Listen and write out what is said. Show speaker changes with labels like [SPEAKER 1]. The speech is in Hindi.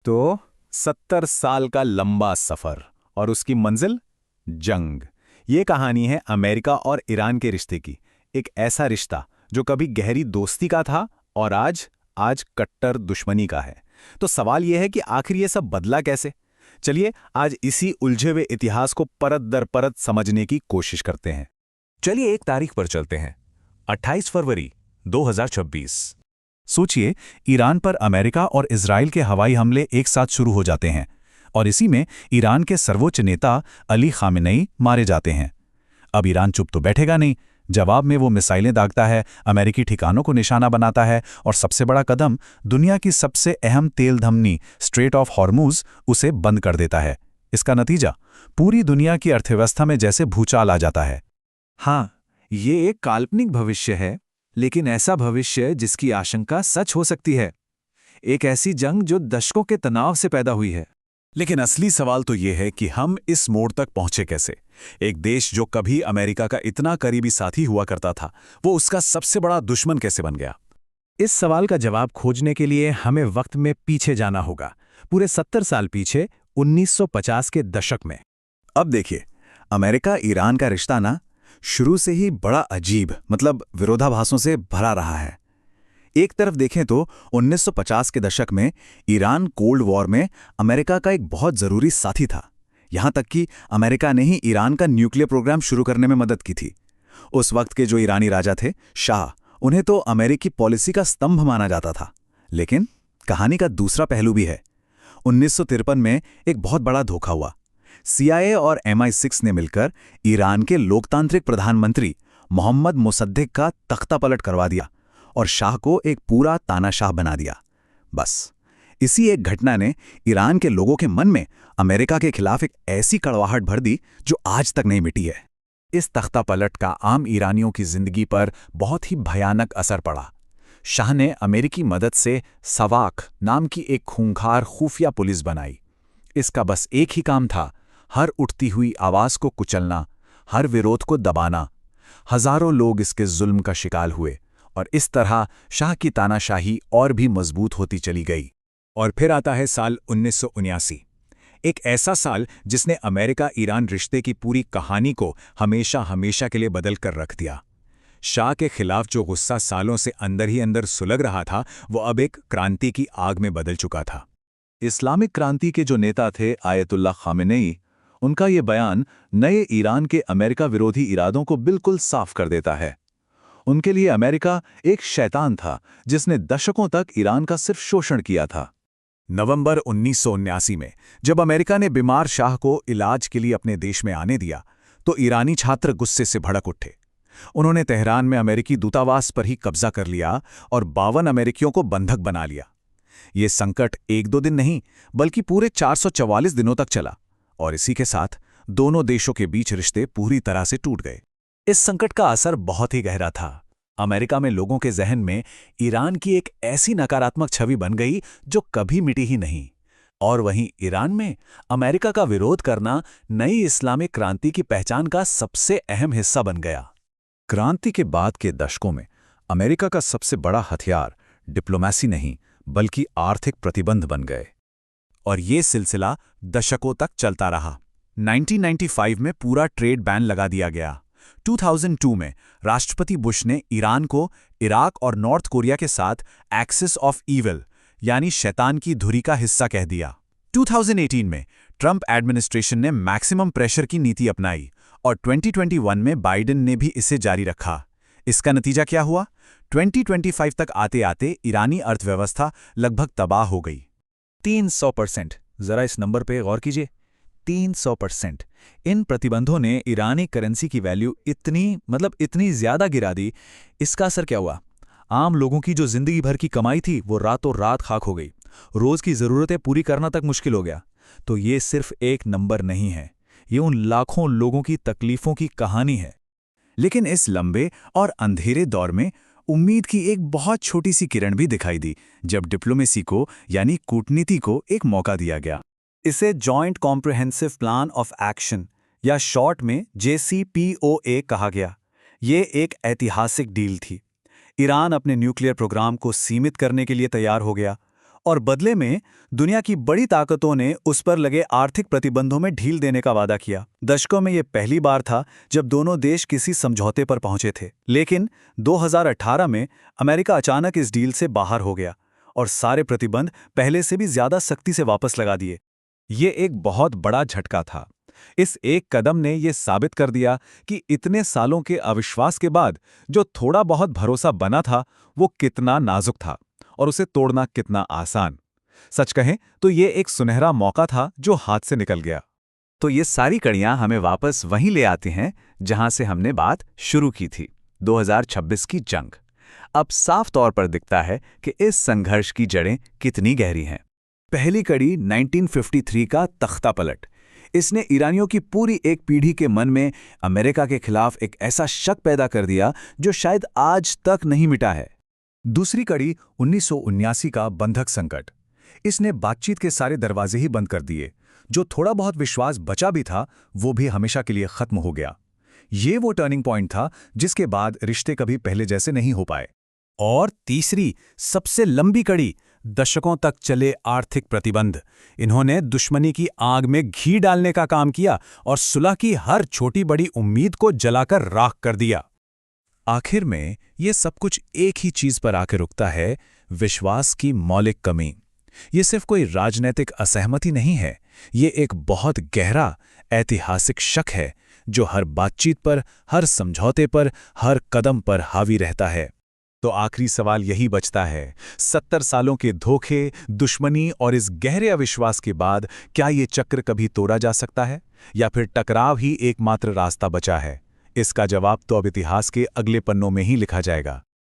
[SPEAKER 1] तो 70 साल का लंबा सफर और उसकी मंजिल जंग। ये कहानी है अमेरिका और ईरान के रिश्ते की। एक ऐसा रिश्ता जो कभी गहरी दोस्ती का था और आज आज कट्टर दुश्मनी का है। तो सवाल यह है कि आखिर ये सब बदला कैसे। चलिए आज इसी उलझे हुए इतिहास को परत दर परत समझने की कोशिश करते हैं।
[SPEAKER 2] चलिए एक तारीख पर चलते हैं। 28 फरवरी 2026। सोचिए, ईरान पर अमेरिका और इजराइल के हवाई हमले एक साथ शुरू हो जाते हैं और इसी में ईरान के सर्वोच्च नेता अली खामेनेई मारे जाते हैं। अब ईरान चुप तो बैठेगा नहीं। जवाब में वो मिसाइलें दागता है, अमेरिकी ठिकानों को निशाना बनाता है और सबसे बड़ा कदम, दुनिया की सबसे अहम तेल धमनी स्ट्रेट ऑफ हॉर्मुज उसे बंद कर देता है। इसका नतीजा, पूरी दुनिया की अर्थव्यवस्था में जैसे भूचाल आ जाता है।
[SPEAKER 3] हाँ, ये एक काल्पनिक भविष्य है, लेकिन ऐसा भविष्य जिसकी आशंका सच हो सकती है। एक ऐसी जंग जो दशकों के तनाव से पैदा हुई है।
[SPEAKER 2] लेकिन असली सवाल तो ये है कि हम इस मोड़ तक पहुंचे कैसे। एक देश जो कभी अमेरिका का इतना करीबी साथी हुआ करता था, वो उसका सबसे बड़ा दुश्मन कैसे बन गया।
[SPEAKER 3] इस सवाल का जवाब खोजने के लिए हमें वक्त में पीछे जाना होगा, पूरे 70 साल पीछे, 1950 के दशक में।
[SPEAKER 2] अब देखिए, अमेरिका ईरान का रिश्ता ना शुरू से ही बड़ा अजीब, मतलब विरोधाभासों से भरा रहा है। एक तरफ देखें तो 1950 के दशक में ईरान कोल्ड वॉर में अमेरिका का एक बहुत जरूरी साथी था। यहां तक कि अमेरिका ने ही ईरान का न्यूक्लियर प्रोग्राम शुरू करने में मदद की थी। उस वक्त के जो ईरानी राजा थे, शाह, उन्हें तो अमेरिकी पॉलिसी का स्तंभ माना जाता था। लेकिन कहानी का दूसरा पहलू भी है। 1953 में एक बहुत बड़ा धोखा हुआ। CIA और MI6 ने मिलकर ईरान के लोकतांत्रिक प्रधानमंत्री मोहम्मद मोसद्देक का तख्ता पलट करवा दिया और शाह को एक पूरा तानाशाह बना दिया। बस इसी एक घटना ने ईरान के लोगों के मन में अमेरिका के खिलाफ एक ऐसी कड़वाहट भर दी जो आज तक नहीं मिटी है। इस तख्ता पलट का आम ईरानियों की जिंदगी पर बहुत ही भयानक असर पड़ा। शाह ने अमेरिकी मदद से सवाक नाम की एक खूंखार खुफिया पुलिस बनाई। इसका बस एक ही काम था, हर उठती हुई आवाज को कुचलना, हर विरोध को दबाना। हजारों लोग इसके जुल्म का शिकार हुए और इस तरह शाह की तानाशाही और भी मजबूत होती चली गई। और फिर आता है साल 1979, एक ऐसा साल जिसने अमेरिका ईरान रिश्ते की पूरी कहानी को हमेशा हमेशा के लिए बदल कर रख दिया। शाह के खिलाफ जो गुस्सा सालों से अंदर ही अंदर सुलग रहा था, वो अब एक क्रांति की आग में बदल चुका था। इस्लामिक क्रांति के जो नेता थे आयतुल्लाह खामेनेई, उनका ये बयान नए ईरान के अमेरिका विरोधी इरादों को बिल्कुल साफ कर देता है। उनके लिए अमेरिका एक शैतान था जिसने दशकों तक ईरान का सिर्फ शोषण किया था। नवंबर 1979 में जब अमेरिका ने बीमार शाह को इलाज के लिए अपने देश में आने दिया, तो ईरानी छात्र गुस्से से भड़क उठे। उन्होंने तेहरान में अमेरिकी दूतावास पर ही कब्जा कर लिया और 52 अमेरिकियों को बंधक बना लिया। ये संकट एक दो दिन नहीं, बल्कि पूरे 444 दिनों तक चला और इसी के साथ दोनों देशों के बीच रिश्ते पूरी तरह से टूट गए। इस संकट का असर बहुत ही गहरा था। अमेरिका में लोगों के जहन में ईरान की एक ऐसी नकारात्मक छवि बन गई जो कभी मिटी ही नहीं। और वहीं ईरान में अमेरिका का विरोध करना नई इस्लामिक क्रांति की पहचान का सबसे अहम हिस्सा बन गया। क्रांति के बाद के दशकों में अमेरिका का सबसे बड़ा हथियार डिप्लोमेसी नहीं, बल्कि आर्थिक प्रतिबंध बन गए। और ये सिलसिला दशकों तक चलता रहा। 1995 में पूरा ट्रेड बैन लगा दिया गया। 2002 में राष्ट्रपति बुश ने ईरान को इराक और नॉर्थ कोरिया के साथ एक्सिस ऑफ ईविल यानी शैतान की धुरी का हिस्सा कह दिया। 2018 में ट्रंप एडमिनिस्ट्रेशन ने मैक्सिमम प्रेशर की नीति अपनाई और 2021 में बाइडेन ने भी इसे जारी रखा। इसका नतीजा क्या हुआ? 2025 तक आते आते ईरानी अर्थव्यवस्था लगभग तबाह हो गई। 300%। जरा इस नंबर पे गौर कीजिए, 300%। इन प्रतिबंधों ने ईरानी करेंसी की वैल्यू इतनी ज्यादा गिरा दी। इसका असर क्या हुआ? आम लोगों की जो जिंदगी भर की कमाई थी वो रातों रात खाक हो गई। रोज की जरूरतें पूरी करना तक मुश्किल हो गया। तो ये सिर्फ एक नंबर नहीं है, ये उन लाखों लोगों की तकलीफों की कहानी है। लेकिन इस लंबे और अंधेरे दौर में उम्मीद की एक बहुत छोटी सी किरण भी दिखाई दी, जब डिप्लोमेसी को यानी कूटनीति को एक मौका दिया गया। इसे joint comprehensive plan of action या शॉर्ट में JCPOA कहा गया। ये एक ऐतिहासिक डील थी। ईरान अपने न्यूक्लियर प्रोग्राम को सीमित करने के लिए तैयार हो गया और बदले में दुनिया की बड़ी ताकतों ने उस पर लगे आर्थिक प्रतिबंधों में ढील देने का वादा किया। दशकों में ये पहली बार था जब दोनों देश किसी समझौते पर पहुंचे थे। लेकिन 2018 में अमेरिका अचानक इस डील से बाहर हो गया और सारे प्रतिबंध पहले से भी ज्यादा सख्ती से वापस लगा दिए।
[SPEAKER 3] ये एक बहुत बड़ा झटका था। इस एक कदम ने ये साबित कर दिया कि इतने सालों के अविश्वास के बाद जो थोड़ा बहुत भरोसा बना था वो कितना नाजुक था और उसे तोड़ना कितना आसान। सच कहें तो ये एक सुनहरा मौका था जो हाथ से निकल गया।
[SPEAKER 2] तो ये सारी कड़ियां हमें वापस वहीं ले आती हैं जहां से हमने बात शुरू की थी, 2026 की जंग। अब साफ तौर पर दिखता है कि इस संघर्ष की जड़ें कितनी गहरी हैं। पहली कड़ी 1953 का तख्ता पलट। इसने ईरानियों की पूरी एक पीढ़ी के मन में अमेरिका के खिलाफ एक ऐसा शक पैदा कर दिया जो शायद आज तक नहीं मिटा है।
[SPEAKER 1] दूसरी कड़ी 1979 का बंधक संकट। इसने बातचीत के सारे दरवाजे ही बंद कर दिए। जो थोड़ा बहुत विश्वास बचा भी था वो भी हमेशा के लिए खत्म हो गया। ये वो टर्निंग पॉइंट था जिसके बाद रिश्ते कभी पहले जैसे नहीं हो पाए। और तीसरी सबसे लंबी कड़ी, दशकों तक चले आर्थिक प्रतिबंध। इन्होंने दुश्मनी की आग में घी डालने का काम किया और सुलह की हर छोटी बड़ी उम्मीद को जलाकर राख कर दिया।
[SPEAKER 2] आखिर में ये सब कुछ एक ही चीज पर आकर रुकता है, विश्वास की मौलिक कमी। ये सिर्फ कोई राजनैतिक असहमति नहीं है, ये एक बहुत गहरा ऐतिहासिक शक है जो हर बातचीत पर, हर समझौते पर, हर कदम पर हावी रहता है।
[SPEAKER 1] तो आखिरी सवाल यही बचता है, 70 सालों के धोखे, दुश्मनी और इस गहरे अविश्वास के बाद क्या ये चक्र कभी तोड़ा जा सकता है या फिर टकराव ही एकमात्र रास्ता बचा है? इसका जवाब तो अब इतिहास के अगले पन्नों में ही लिखा जाएगा।